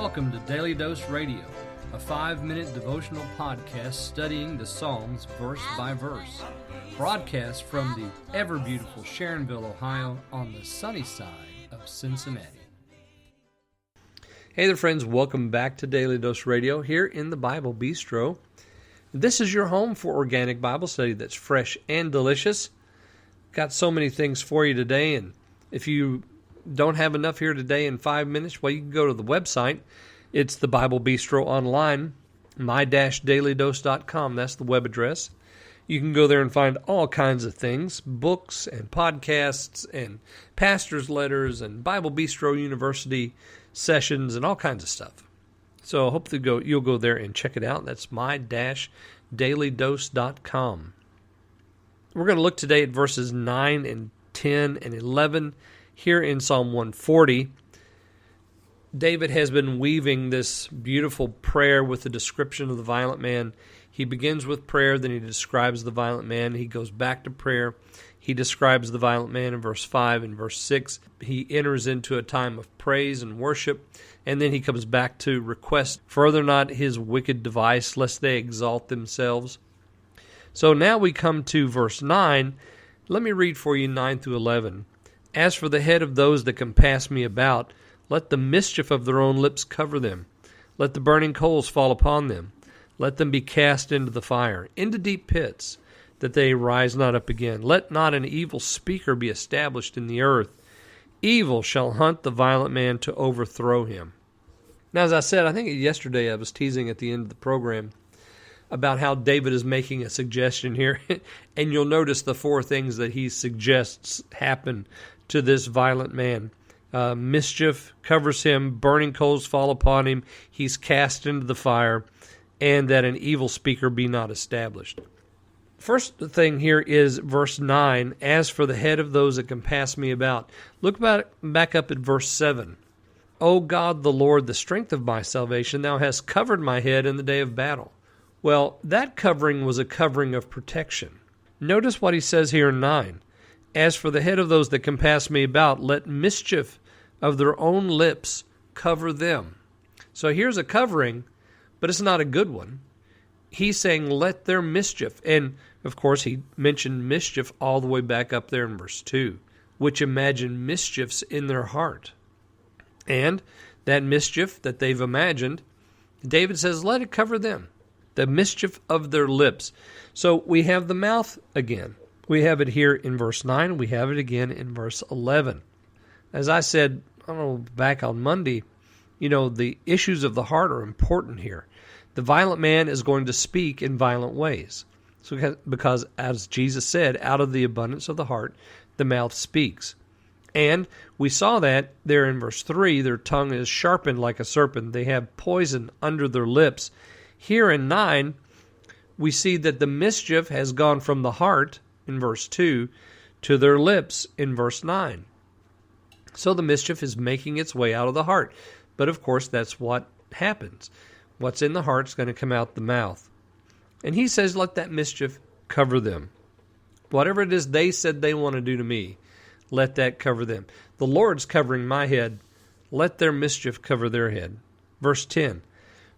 welcome to Daily Dose Radio, a 5-minute devotional podcast studying the Psalms verse by verse, broadcast from the ever-beautiful Sharonville, Ohio, on the sunny side of Cincinnati. Hey there, friends. Welcome back to Daily Dose Radio here in the Bible Bistro. This is your home for organic Bible study that's fresh and delicious. Got so many things for you today, and if you don't have enough here today in 5 minutes, well, you can go to the website. It's the Bible Bistro online, my-dailydose.com. That's the web address. You can go there and find all kinds of things, books and podcasts and pastor's letters and Bible Bistro University sessions and all kinds of stuff. So I hope you'll go there and check it out. That's my-dailydose.com. We're going to look today at verses 9 and 10 and 11 here in Psalm 140. David has been weaving this beautiful prayer with the description of the violent man. He begins with prayer, then he describes the violent man. He goes back to prayer. He describes the violent man in verse 5 and verse 6. He enters into a time of praise and worship, and then he comes back to request, further not his wicked device, lest they exalt themselves. So now we come to verse 9. Let me read for you 9 through 11. As for the head of those that compass me about, let the mischief of their own lips cover them. Let the burning coals fall upon them. Let them be cast into the fire, into deep pits, that they rise not up again. Let not an evil speaker be established in the earth. Evil shall hunt the violent man to overthrow him. Now, as I said, I think yesterday I was teasing at the end of the program about how David is making a suggestion here, and you'll notice the 4 things that he suggests happen to this violent man. Mischief covers him, burning coals fall upon him, he's cast into the fire, and that an evil speaker be not established. First thing here is verse 9, as for the head of those that compass me about. Look back up at verse 7. O God the Lord, the strength of my salvation, thou hast covered my head in the day of battle. Well, that covering was a covering of protection. Notice what he says here in 9. As for the head of those that compass me about, let mischief of their own lips cover them. So here's a covering, but it's not a good one. He's saying, let their mischief, and of course he mentioned mischief all the way back up there in verse 2, which imagine mischiefs in their heart. And that mischief that they've imagined, David says, let it cover them. The mischief of their lips. So we have the mouth again. We have it here in verse 9. We have it again in verse 11. As I said, back on Monday, the issues of the heart are important here. The violent man is going to speak in violent ways. So because, as Jesus said, out of the abundance of the heart, the mouth speaks. And we saw that there in verse 3, their tongue is sharpened like a serpent. They have poison under their lips. Here in 9, we see that the mischief has gone from the heart, in verse 2, to their lips in verse 9. So the mischief is making its way out of the heart. But of course, that's what happens. What's in the heart is going to come out the mouth. And he says, let that mischief cover them. Whatever it is they said they want to do to me, let that cover them. The Lord's covering my head. Let their mischief cover their head. Verse 10,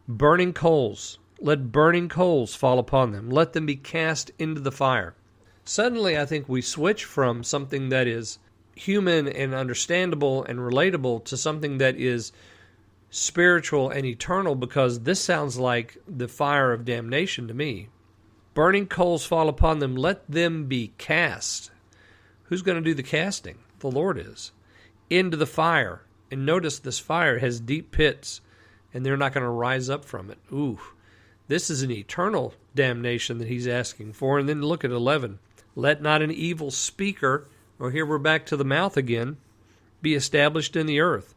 burning coals. Let burning coals fall upon them. Let them be cast into the fire. Suddenly, I think we switch from something that is human and understandable and relatable to something that is spiritual and eternal, because this sounds like the fire of damnation to me. Burning coals fall upon them. Let them be cast. Who's going to do the casting? The Lord is. Into the fire. And notice this fire has deep pits, and they're not going to rise up from it. Ooh, this is an eternal damnation that he's asking for. And then look at 11. Let not an evil speaker, or here we're back to the mouth again, be established in the earth.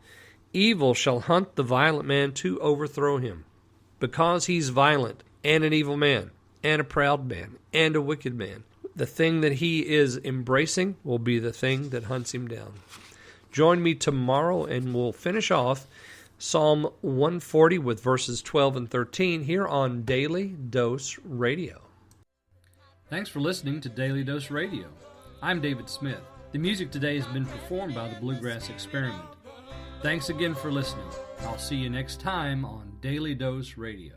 Evil shall hunt the violent man to overthrow him. Because he's violent, and an evil man, and a proud man, and a wicked man, the thing that he is embracing will be the thing that hunts him down. Join me tomorrow, and we'll finish off Psalm 140 with verses 12 and 13 here on Daily Dose Radio. Thanks for listening to Daily Dose Radio. I'm David Smith. The music today has been performed by the Bluegrass Experiment. Thanks again for listening. I'll see you next time on Daily Dose Radio.